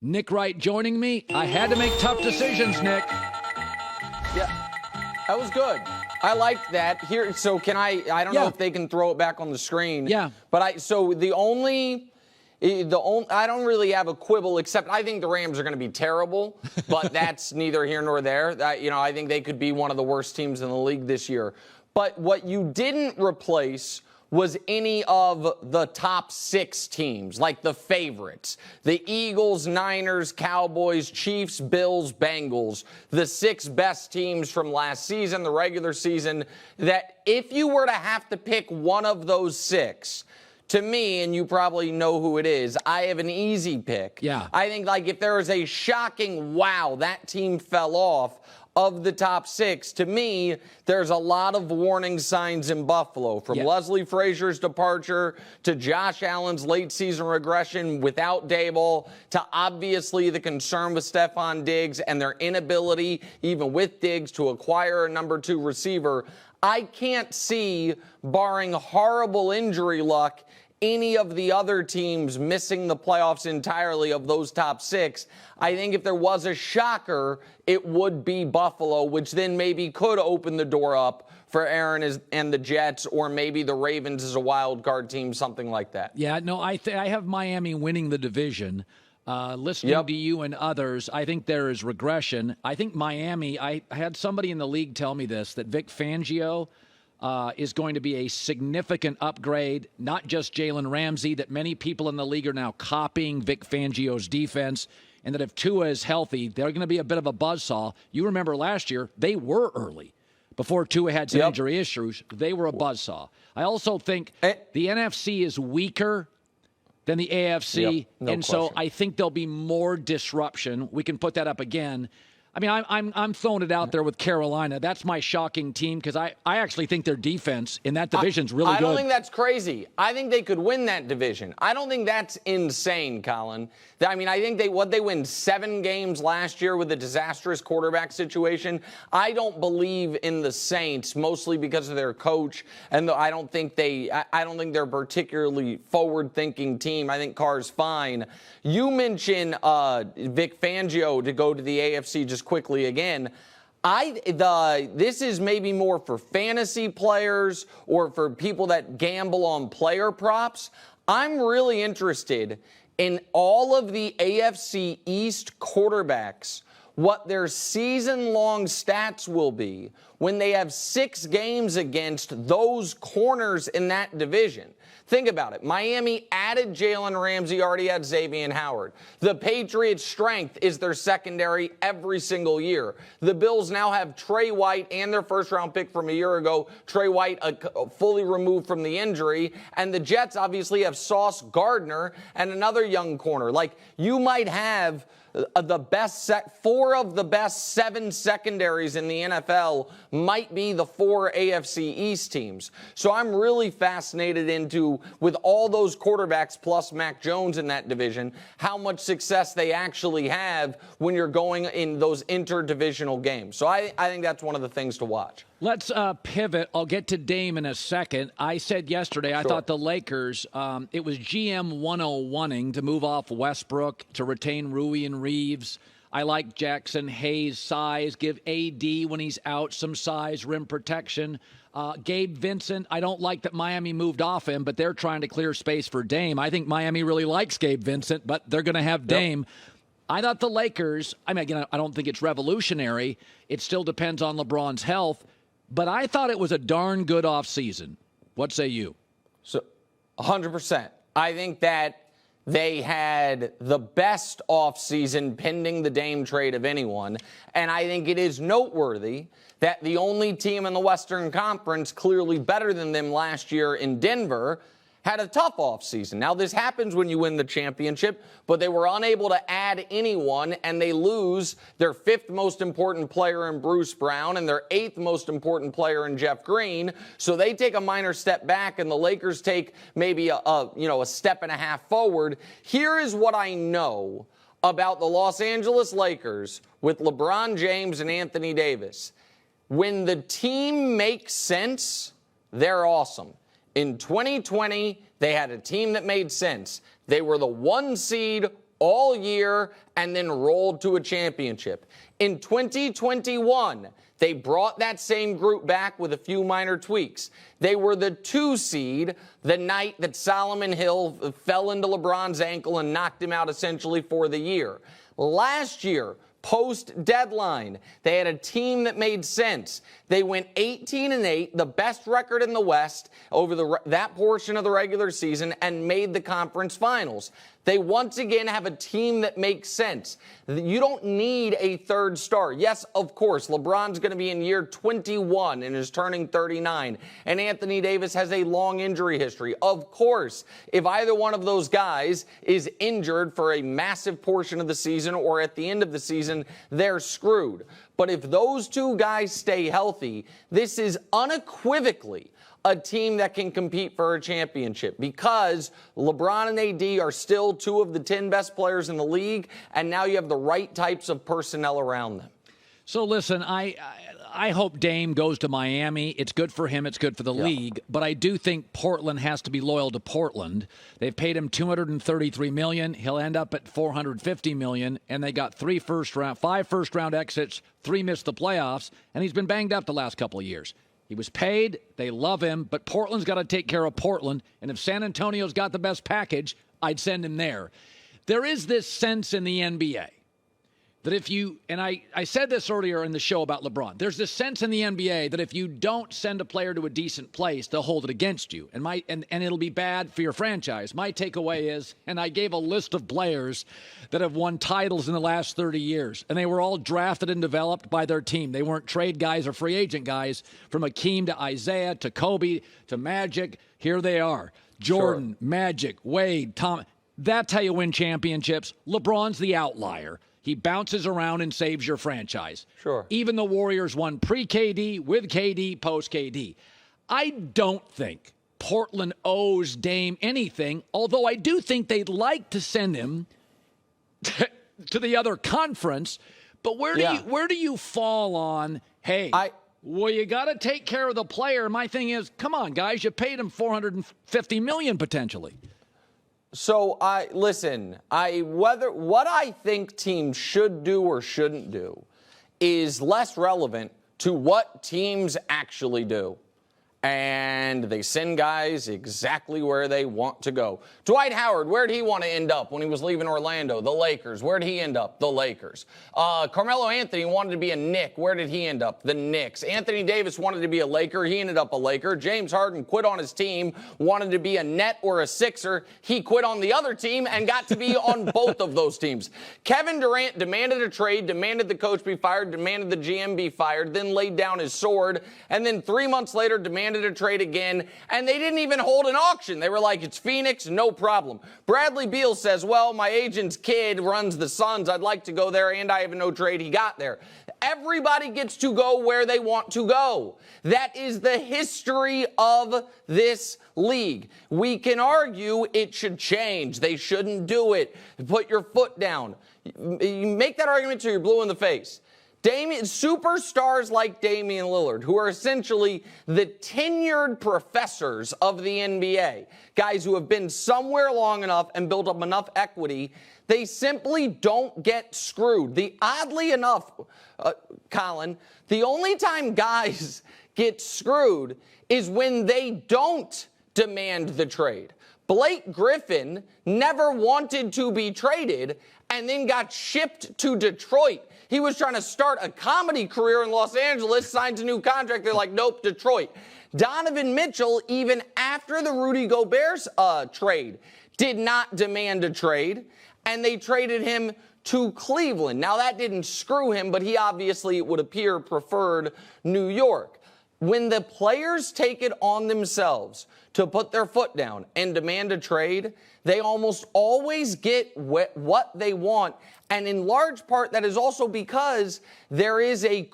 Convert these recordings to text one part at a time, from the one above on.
Nick Wright joining me. I had to make tough decisions, Nick. Yeah, that was good. I liked that. Here, so can I don't know if they can throw it back on the screen. Yeah. But I don't really have a quibble, except I think the Rams are going to be terrible, but that's neither here nor there. I think they could be one of the worst teams in the league this year. But what you didn't replace was any of the top 6 teams, like the favorites. The Eagles, Niners, Cowboys, Chiefs, Bills, Bengals, the 6 best teams from last season, the regular season, that if you were to have to pick one of those 6, to me, and you probably know who it is, I have an easy pick. Yeah. I think, if there is a shocking, wow, that team fell off of the top 6, to me, there's a lot of warning signs in Buffalo, from Leslie Frazier's departure to Josh Allen's late season regression without Daboll to obviously the concern with Stephon Diggs and their inability, even with Diggs, to acquire a number 2 receiver. I can't see, barring horrible injury luck, any of the other teams missing the playoffs entirely of those top 6. I think if there was a shocker, it would be Buffalo, which then maybe could open the door up for Aaron and the Jets, or maybe the Ravens as a wild card team, something like that. Yeah, no, I have Miami winning the division. Listening to you and others, I think there is regression. I think Miami, I had somebody in the league tell me this, that Vic Fangio is going to be a significant upgrade, not just Jalen Ramsey, that many people in the league are now copying Vic Fangio's defense, and that if Tua is healthy, they're going to be a bit of a buzzsaw. You remember last year, they were early. Before Tua had some injury issues, they were a buzzsaw. I also think the NFC is weaker than the AFC, so I think there'll be more disruption. We can put that up again. I mean, I'm throwing it out there with Carolina. That's my shocking team, because I actually think their defense in that division's really good. I don't think that's crazy. I think they could win that division. I don't think that's insane, Colin. I mean, I think they win 7 games last year with a disastrous quarterback situation. I don't believe in the Saints, mostly because of their coach, and I don't think they're a particularly forward-thinking team. I think Carr's fine. You mentioned Vic Fangio, to go to the AFC just quickly again. This is maybe more for fantasy players or for people that gamble on player props. I'm really interested in all of the AFC East quarterbacks, what their season-long stats will be when they have 6 games against those corners in that division. Think about it. Miami added Jalen Ramsey, already had Xavier Howard. The Patriots' strength is their secondary every single year. The Bills now have Trey White and their first-round pick from a year ago, Trey White fully removed from the injury. And the Jets obviously have Sauce Gardner and another young corner. You might have the best 4 of the best 7 secondaries in the NFL might be the 4 AFC East teams. So I'm really fascinated into, with all those quarterbacks plus Mac Jones in that division, how much success they actually have when you're going in those interdivisional games. So I think that's one of the things to watch. Let's pivot. I'll get to Dame in a second. I said yesterday I thought the Lakers, it was GM 101ing to move off Westbrook to retain Rui and Reeves. I like Jackson Hayes' size. Give AD, when he's out, some size, rim protection. Gabe Vincent, I don't like that Miami moved off him, but they're trying to clear space for Dame. I think Miami really likes Gabe Vincent, but they're going to have Dame. I thought the Lakers, I don't think it's revolutionary. It still depends on LeBron's health. But I thought it was a darn good offseason. What say you? So, 100%. I think that they had the best offseason pending the Dame trade of anyone. And I think it is noteworthy that the only team in the Western Conference clearly better than them last year in Denver had a tough offseason. Now, this happens when you win the championship, but they were unable to add anyone, and they lose their 5th most important player in Bruce Brown and their 8th most important player in Jeff Green. So they take a minor step back, and the Lakers take maybe a step and a half forward. Here is what I know about the Los Angeles Lakers with LeBron James and Anthony Davis. When the team makes sense, they're awesome. In 2020, they had a team that made sense. They were the 1 seed all year and then rolled to a championship. In 2021, they brought that same group back with a few minor tweaks. They were the 2 seed the night that Solomon Hill fell into LeBron's ankle and knocked him out essentially for the year. Last year, post-deadline, they had a team that made sense. They went 18-8, the best record in the West over that portion of the regular season, and made the conference finals. They once again have a team that makes sense. You don't need a third star. Yes, of course, LeBron's going to be in year 21 and is turning 39, and Anthony Davis has a long injury history. Of course, if either one of those guys is injured for a massive portion of the season or at the end of the season, they're screwed. But if those 2 guys stay healthy, this is unequivocally a team that can compete for a championship, because LeBron and AD are still 2 of the 10 best players in the league, and now you have the right types of personnel around them. So listen, I hope Dame goes to Miami. It's good for him. It's good for the league. But I do think Portland has to be loyal to Portland. They've paid him $233 million. He'll end up at $450 million. And they got 5 first-round exits, 3 missed the playoffs, and he's been banged up the last couple of years. He was paid. They love him. But Portland's got to take care of Portland. And if San Antonio's got the best package, I'd send him there. There is this sense in the NBA that if you, and I said this earlier in the show about LeBron, there's this sense in the NBA that if you don't send a player to a decent place, they'll hold it against you. And it'll be bad for your franchise. My takeaway is, and I gave a list of players that have won titles in the last 30 years, and they were all drafted and developed by their team. They weren't trade guys or free agent guys. From Akeem to Isaiah to Kobe to Magic, here they are. Jordan, sure. Magic, Wade, Tom. That's how you win championships. LeBron's the outlier. He bounces around and saves your franchise. Sure. Even the Warriors won pre-KD, with KD, post-KD. I don't think Portland owes Dame anything, although I do think they'd like to send him to the other conference. But where do you fall on, hey, well, you got to take care of the player. My thing is, come on, guys, you paid him $450 million potentially. So what I think teams should do or shouldn't do is less relevant to what teams actually do. And they send guys exactly where they want to go. Dwight Howard, where'd he want to end up when he was leaving Orlando? The Lakers. Where'd he end up? The Lakers. Carmelo Anthony wanted to be a Knick. Where did he end up? The Knicks. Anthony Davis wanted to be a Laker. He ended up a Laker. James Harden quit on his team, wanted to be a Net or a Sixer. He quit on the other team and got to be on both of those teams. Kevin Durant demanded a trade, demanded the coach be fired, demanded the GM be fired, then laid down his sword, and then 3 months later demanded a trade again, and they didn't even hold an auction. They were like, it's Phoenix, no problem. Bradley Beal says, well, my agent's kid runs the Suns. I'd like to go there, and I have a no trade. He got there. Everybody gets to go where they want to go. That is the history of this league. We can argue it should change. They shouldn't do it. Put your foot down. You make that argument till you're blue in the face. Superstars like Damian Lillard, who are essentially the tenured professors of the NBA, guys who have been somewhere long enough and built up enough equity, they simply don't get screwed. Oddly enough, Colin, the only time guys get screwed is when they don't demand the trade. Blake Griffin never wanted to be traded and then got shipped to Detroit. He was trying to start a comedy career in Los Angeles, signs a new contract. They're like, nope, Detroit. Donovan Mitchell, even after the Rudy Gobert trade, did not demand a trade, and they traded him to Cleveland. Now, that didn't screw him, but he obviously, it would appear, preferred New York. When the players take it on themselves to put their foot down and demand a trade, they almost always get what they want. And in large part, that is also because there is a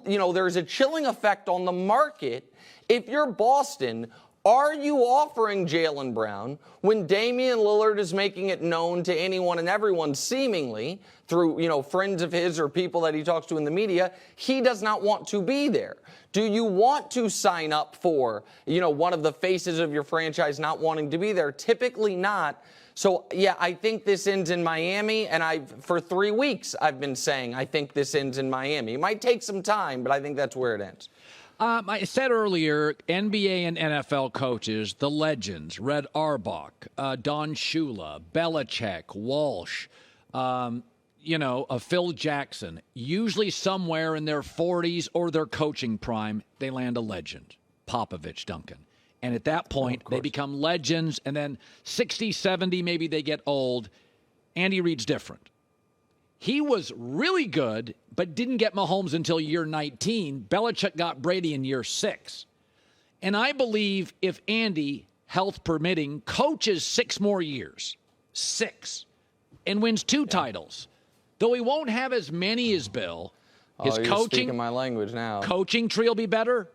there's a chilling effect on the market. If you're Boston, are you offering Jaylen Brown when Damian Lillard is making it known to anyone and everyone seemingly through, friends of his or people that he talks to in the media, he does not want to be there? Do you want to sign up for, one of the faces of your franchise not wanting to be there? Typically not. So, yeah, I think this ends in Miami, and for 3 weeks I've been saying I think this ends in Miami. It might take some time, but I think that's where it ends. I said earlier, NBA and NFL coaches, the legends, Red Auerbach, Don Shula, Belichick, Walsh, Phil Jackson, usually somewhere in their 40s or their coaching prime, they land a legend, Popovich, Duncan. And at that point, they become legends, and then 60, 70, maybe they get old. Andy Reid's different. He was really good, but didn't get Mahomes until year 19. Belichick got Brady in year 6. And I believe if Andy, health permitting, coaches 6 more years, 6, and wins 2 titles, though he won't have as many as Bill, his you're coaching, speaking my language now. Coaching tree will be better.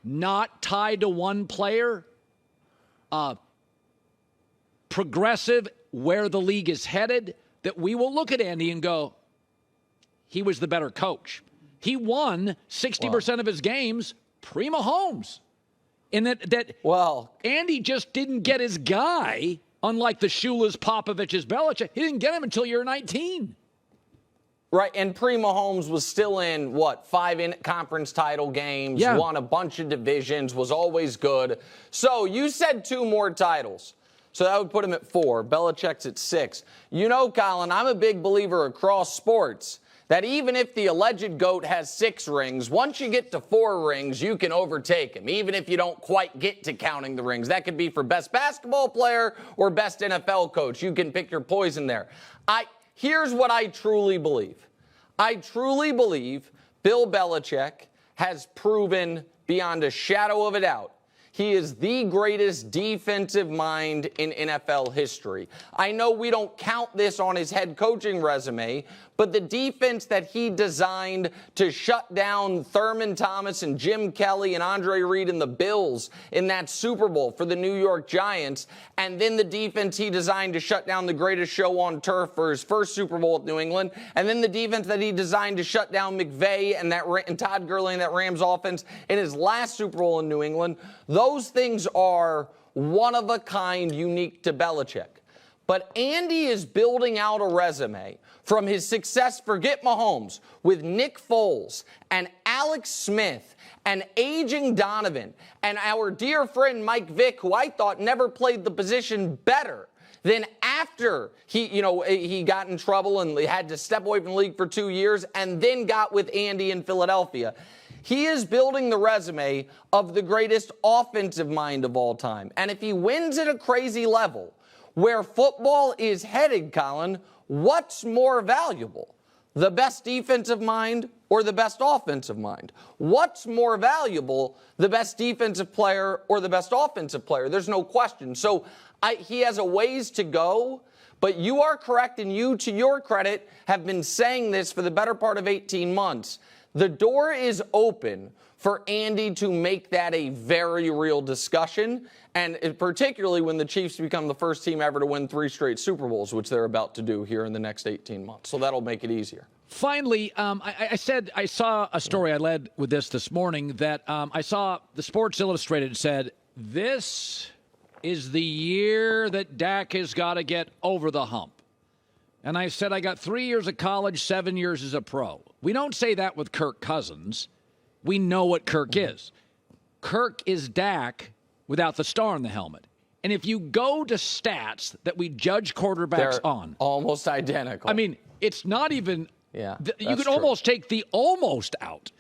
Not tied to one player, progressive, where the league is headed, that we will look at Andy and go, he was the better coach. He won 60% of his games pre-Mahomes. And Andy just didn't get his guy, unlike the Shulas, Popovich's, Belichick. He didn't get him until year 19. Right, and pre-Mahomes was still in, 5 conference title games, won a bunch of divisions, was always good. So you said 2 more titles. So that would put him at 4. Belichick's at 6. Colin, I'm a big believer across sports that even if the alleged GOAT has 6 rings, once you get to 4 rings, you can overtake him, even if you don't quite get to counting the rings. That could be for best basketball player or best NFL coach. You can pick your poison there. Here's what I truly believe. I truly believe Bill Belichick has proven beyond a shadow of a doubt he is the greatest defensive mind in NFL history. I know we don't count this on his head coaching resume, but the defense that he designed to shut down Thurman Thomas and Jim Kelly and Andre Reed and the Bills in that Super Bowl for the New York Giants, and then the defense he designed to shut down the greatest show on turf for his first Super Bowl with New England, and then the defense that he designed to shut down McVay and Todd Gurley and that Rams offense in his last Super Bowl in New England. Those things are one of a kind, unique to Belichick. But Andy is building out a resume from his success, forget Mahomes, with Nick Foles and Alex Smith and aging Donovan and our dear friend Mike Vick, who I thought never played the position better. Then after he got in trouble and had to step away from the league for 2 years and then got with Andy in Philadelphia. He is building the resume of the greatest offensive mind of all time. And if he wins at a crazy level, where football is headed, Colin, what's more valuable? The best defensive mind or the best offensive mind? What's more valuable, the best defensive player or the best offensive player? There's no question. So he has a ways to go, but you are correct, and you, to your credit, have been saying this for the better part of 18 months. The door is open for Andy to make that a very real discussion, and particularly when the Chiefs become the first team ever to win 3 straight Super Bowls, which they're about to do here in the next 18 months. So that'll make it easier. Finally, I said I saw a story. I led with this morning that I saw the Sports Illustrated said, this is the year that Dak has got to get over the hump. And I said, I got 3 years of college, 7 years as a pro. We don't say that with Kirk Cousins. We know what Kirk is. Kirk is Dak without the star on the helmet. And if you go to stats that we judge quarterbacks on, almost identical. I mean, it's not even, you could almost take the almost out.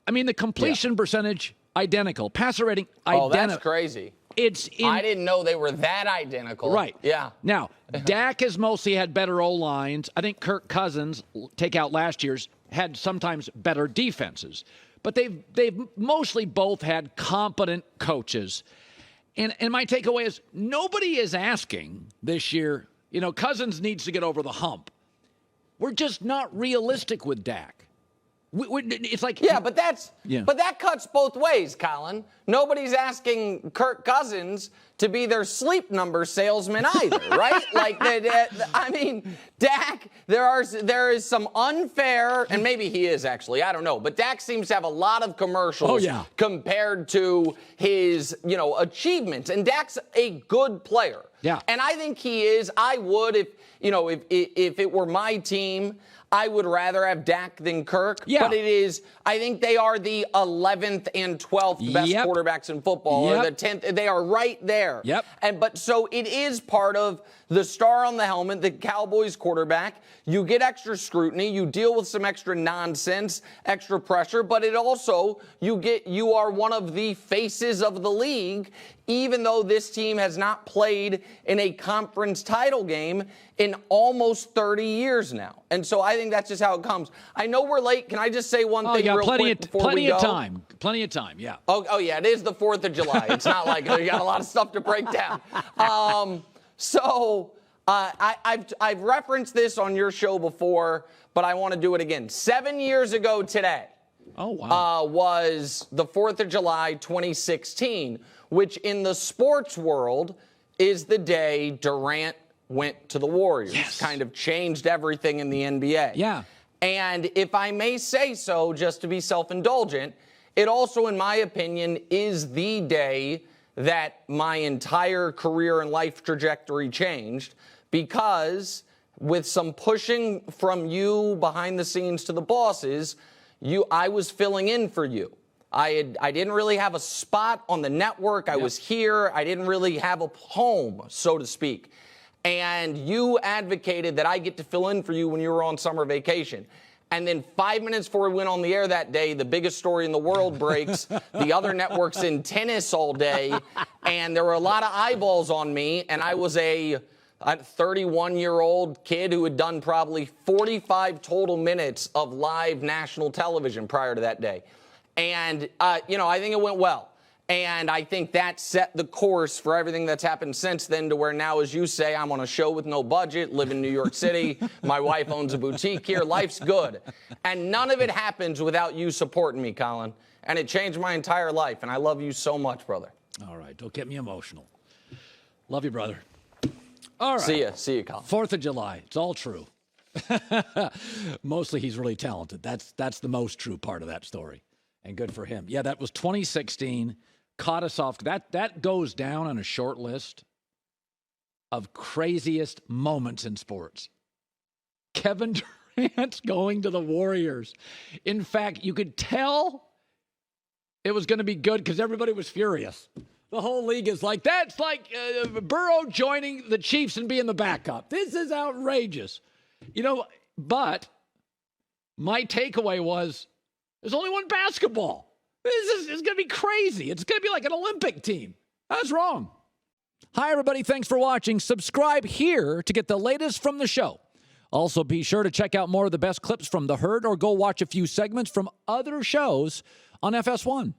I mean, the completion percentage, identical. Passer rating, identical. Oh, that's crazy. I didn't know they were that identical. Right. Yeah. Now, Dak has mostly had better O-lines. I think Kirk Cousins, take out last year's, had sometimes better defenses. But they've mostly both had competent coaches. And my takeaway is nobody is asking this year, Cousins needs to get over the hump. We're just not realistic with Dak. It's like but that cuts both ways, Colin. Nobody's asking Kirk Cousins to be their sleep number salesman either, right? Dak. There is some unfair, and maybe he is actually. I don't know, but Dak seems to have a lot of commercials compared to his achievements, and Dak's a good player. Yeah. And I think he is. I would, if it were my team, I would rather have Dak than Kirk. Yeah. But it is, I think they are the 11th and 12th best quarterbacks in football, or the 10th. They are right there. Yep. But so it is part of the star on the helmet, the Cowboys quarterback. You get extra scrutiny. You deal with some extra nonsense, extra pressure. But it also, you are one of the faces of the league, even though this team has not played in a conference title game in almost 30 years now. And so I think that's just how it comes. I know we're late. Can I just say one thing real quick before we go? Plenty of time, yeah. Oh, yeah, it is the 4th of July. It's not like you got a lot of stuff to break down. I've referenced this on your show before, but I want to do it again. 7 years ago today was the 4th of July, 2016, which in the sports world is the day Durant went to the Warriors. Yes. Kind of changed everything in the NBA. Yeah. And if I may say so, just to be self-indulgent, it also, in my opinion, is the day that my entire career and life trajectory changed, because with some pushing from you behind the scenes to the bosses, I was filling in for you. I didn't really have a spot on the network. I was here. I didn't really have a home, so to speak. And you advocated that I get to fill in for you when you were on summer vacation. And then 5 minutes before we went on the air that day, the biggest story in the world breaks. The other network's in tennis all day. And there were a lot of eyeballs on me. And I was a 31-year-old kid who had done probably 45 total minutes of live national television prior to that day. And, I think it went well. And I think that set the course for everything that's happened since then, to where now, as you say, I'm on a show with no budget, live in New York City. My wife owns a boutique here. Life's good. And none of it happens without you supporting me, Colin. And it changed my entire life. And I love you so much, brother. All right. Don't get me emotional. Love you, brother. All right. See you, Colin. 4th of July. It's all true. Mostly he's really talented. That's the most true part of that story. And good for him. Yeah, that was 2016. Caught us off. That goes down on a short list of craziest moments in sports. Kevin Durant going to the Warriors. In fact, you could tell it was going to be good because everybody was furious. The whole league is like, that's like Burrow joining the Chiefs and being the backup. This is outrageous. But my takeaway was there's only one basketball. This is going to be crazy. It's going to be like an Olympic team. That's wrong. Hi, everybody. Thanks for watching. Subscribe here to get the latest from the show. Also, be sure to check out more of the best clips from The Herd, or go watch a few segments from other shows on FS1.